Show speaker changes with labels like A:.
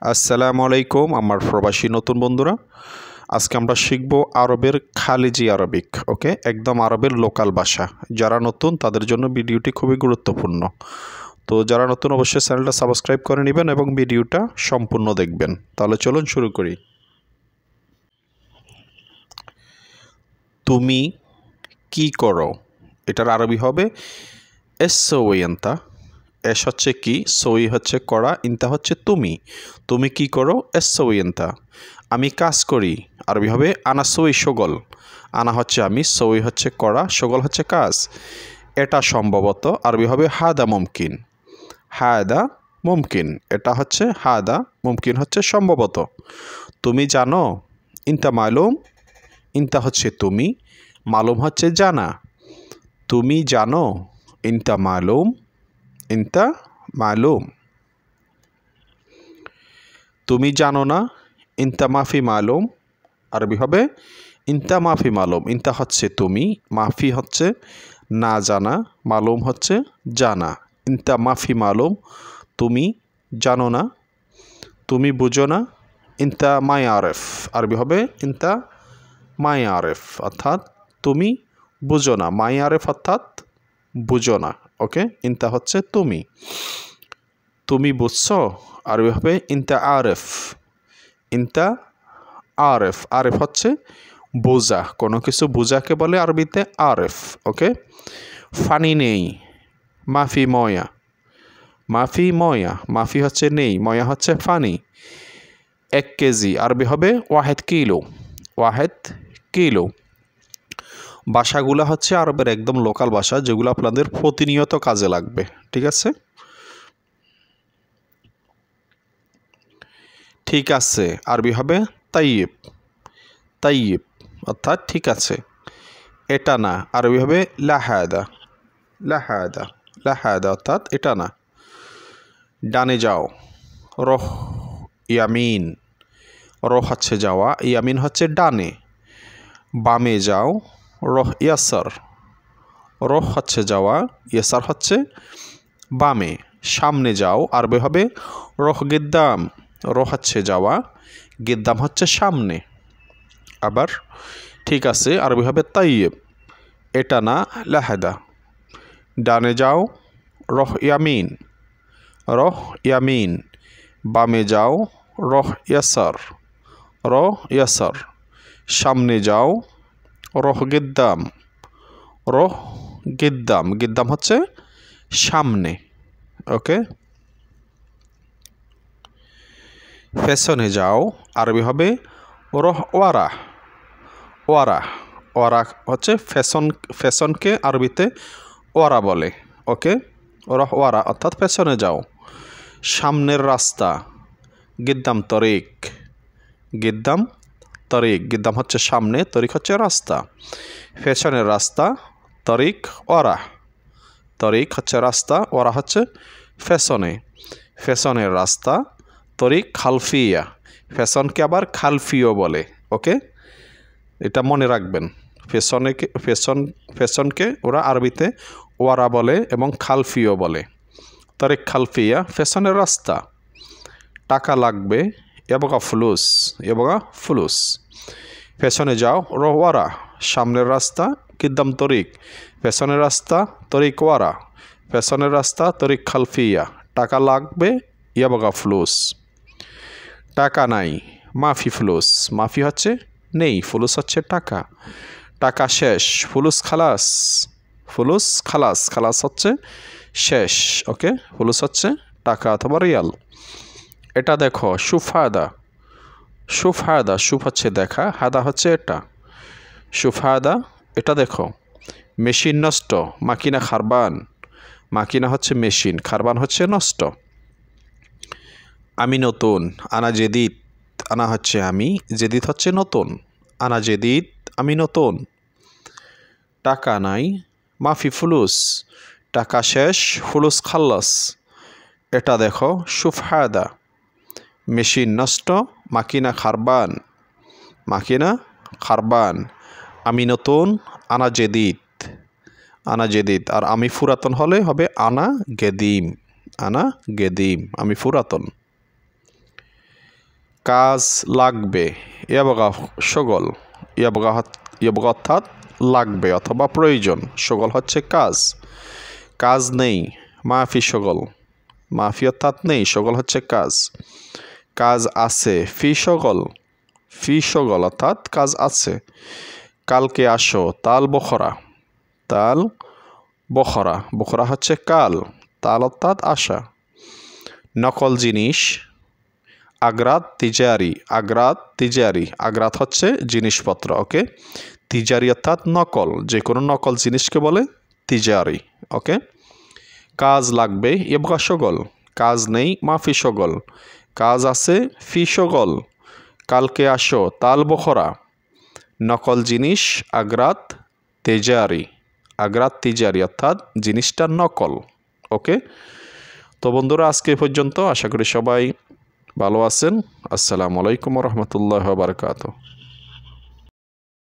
A: আসসালামু আলাইকুম আমার প্রবাসী নতুন বন্ধুরা। আজকে আমরা শিখব আরবের খালিজি আরবিক। ওকে, একদম আরবের লোকাল ভাষা। যারা নতুন তাদের জন্য ভিডিওটি খুবই গুরুত্বপূর্ণ। তো যারা নতুন অবশ্যই চ্যানেলটা সাবস্ক্রাইব করে নেবেন এবং ভিডিওটা সম্পূর্ণ দেখবেন। তাহলে চলুন শুরু করি। তুমি কি করো, এটার আরবি হবে এসওয়াইন্তা। এস হচ্ছে কি, সই হচ্ছে করা, ইন্তা হচ্ছে তুমি। তুমি কি করো, এসওয়াইন্তা। আমি কাজ করি, আরবি হবে আনা সই সগল। আনা হচ্ছে আমি, সই হচ্ছে করা, সগল হচ্ছে কাজ। এটা সম্ভবত আরবি হবে হাদা মুমকিন। হাদা মুমকিন, এটা হচ্ছে হাদা, মুমকিন হচ্ছে সম্ভবত। তুমি জানো, ইন্তা মালুম। ইন্তা হচ্ছে তুমি, মালুম হচ্ছে জানা। তুমি জানো, ইন্তা মালুম। ইন্তা মালুম। তুমি জানো না, ইন্তা মাফি মালুম। আরবি হবে ইন্তা মাফি মালুম। ইন্তা হচ্ছে তুমি, মাফি হচ্ছে না জানা, মালুম হচ্ছে জানা। ইন্তা মাফি মালুম, তুমি জানো না। তুমি বুঝো না, ইন্তা মাই আরেফ। আরবি হবে ইন্তা মাই আরেফ, অর্থাৎ তুমি বুঝো না। মাই আরেফ অর্থাৎ বুঝো না। ওকে, ইন্তা হচ্ছে তুমি। তুমি বুঝছো, আরবি হবে ইন্তা আরেফ। ইন্তা আরেফ। আরেফ হচ্ছে বোঝা, কোনো কিছু বোঝাকে বলে আরবিতে আরেফ। ওকে, ফানি নেই, মাফি ময়া। মাফি ময়া, মাফি হচ্ছে নেই, ময়া হচ্ছে ফানি। 1 কেজি, আরবি হবে ওয়াহেদ কিলো। ওয়াহেদ কিলো। ভাষাগুলো হচ্ছে আরবের একদম লোকাল ভাষা, যেগুলো আপনাদের প্রতিনিয়ত কাজে লাগবে। ঠিক আছে। ঠিক আছে, আরবি হবে তাইয়িব। তাইয়িব অর্থাৎ ঠিক আছে। এটা না, আরবি হবে লাহাদা। লাহাদা। লাহাদা অর্থাৎ এটা না। ডানে যাও, রহ ইয়ামিন। রহ হচ্ছে যাওয়া, ইয়ামিন হচ্ছে ডানে। বামে যাও, রহ ইয়াসার। রহ হচ্ছে যাওয়া, ইয়াসার হচ্ছে বামে। সামনে যাও, আরবি হবে রহ গিদ্দাম। রহ হচ্ছে যাওয়া, গিদ্দাম হচ্ছে সামনে। আবার ঠিক আছে, আরবি হবে তাইয়িব। এটা না, লাহাদা। ডানে যাও, রহ ইয়ামিন। রহ ইয়ামিন। বামে যাও, রহ ইয়াসার। রহ ইয়াসার। সামনে যাও, রহ গিদ্দাম। রহ গিদ্দাম। গিদ্দাম হচ্ছে সামনে। ওকে, পেছনে যাও, আরবি হবে রহ ওয়ারা। ওয়ারা। ওয়ারা হচ্ছে ফ্যাশন। ফ্যাশনকে আরবিতে ওয়ারা বলে। ওকে, রহ ওয়ারা অর্থাৎ পেছনে যাও। সামনের রাস্তা, গিদ্দাম তরিক। গিদ্দাম তরিক। গিদ্দাম হচ্ছে সামনে, তরিক হচ্ছে রাস্তা। পেছনের রাস্তা, তরিক ওয়ারা। তরিক হচ্ছে রাস্তা, ওয়ারা হচ্ছে পেছনে। পেছনের রাস্তা, তরিক খালফিয়া। পেছনকে আবার খালফিও বলে। ওকে, এটা মনে রাখবেন। পেছনকে ওরা আরবিতে ওয়ারা বলে এবং খালফিও বলে। তরিক খালফিয়া, পেছনের রাস্তা। টাকা লাগবে, এবগা ফুলুস। এবগা ফুলুস। পেছনে যাও, রোয়ারা। সামনের রাস্তা, কিদ্দাম তরিক। পেছনের রাস্তা, তরিক ওয়ারা। পেছনের রাস্তা, তরিক খালফিয়া। টাকা লাগবে, ইয়াবগা ফুলুস। টাকা নাই, মাফি ফুলুস। মাফি হচ্ছে নেই, ফুলুস হচ্ছে টাকা। টাকা শেষ, ফুলুস খালাস। ফুলুস খালাস। খালাস হচ্ছে শেষ। ওকে, ফুলুস হচ্ছে টাকা অথবা রিয়াল। এটা দেখো, সুফাদা। সুফাদা, সুফ হচ্ছে দেখা, হাদা হচ্ছে এটা। সুফাদা, এটা দেখো। মেশিন নষ্ট, মাকিনা খারবান। মাকিনা হচ্ছে মেশিন, খারবান হচ্ছে নষ্ট। আমি নতুন, আনা জেদিদ। আনা হচ্ছে আমি, জেদিদ হচ্ছে নতুন। আনা জেদিদ, আমি নতুন। টাকা নাই, মাফি ফুলুস। টাকা শেষ, ফুলুস খাল্লাস। এটা দেখো, সুফাদা। মেশিন নষ্ট, মাকিনা খারবান। মাকিনা খারবান। আমি নতুন, আনা জেদিদ। আনা জেদিদ। আর আমি পুরাতন হলে হবে আনা গেদিম। আনা গেদিম, আমি পুরাতন। কাজ লাগবে ইয়াবগা শগল ইয়াবগা অর্থাৎ লাগবে অথবা প্রয়োজন শগল হচ্ছে কাজ কাজ নেই মাফি শগল মাফি অর্থাৎ নেই শগল হচ্ছে কাজ কাজ আছে ফি শগল অর্থাৎ কাজ আছে কালকে আসো তাল বখরা বখরা হচ্ছে কাল তাল অর্থাৎ আশা নকল জিনিস আগ্রাত তিজারি আগ্রাত হচ্ছে জিনিসপত্র ওকে তিজারি অর্থাৎ নকল যে কোনো নকল জিনিসকে বলে তিজারি ওকে কাজ লাগবে ইবগা শগল কাজ নেই মাফি শগল কাজ আছে ফি শগল কালকে আসো তাল বখরা নকল জিনিস আগ্রাত তিজারি অর্থাৎ জিনিসটা নকল ওকে তো বন্ধুরা আজকে পর্যন্ত আশা করি সবাই ভালো আছেন আসসালামু আলাইকুম ওয়া রাহমাতুল্লাহি ওয়া বারাকাতুহু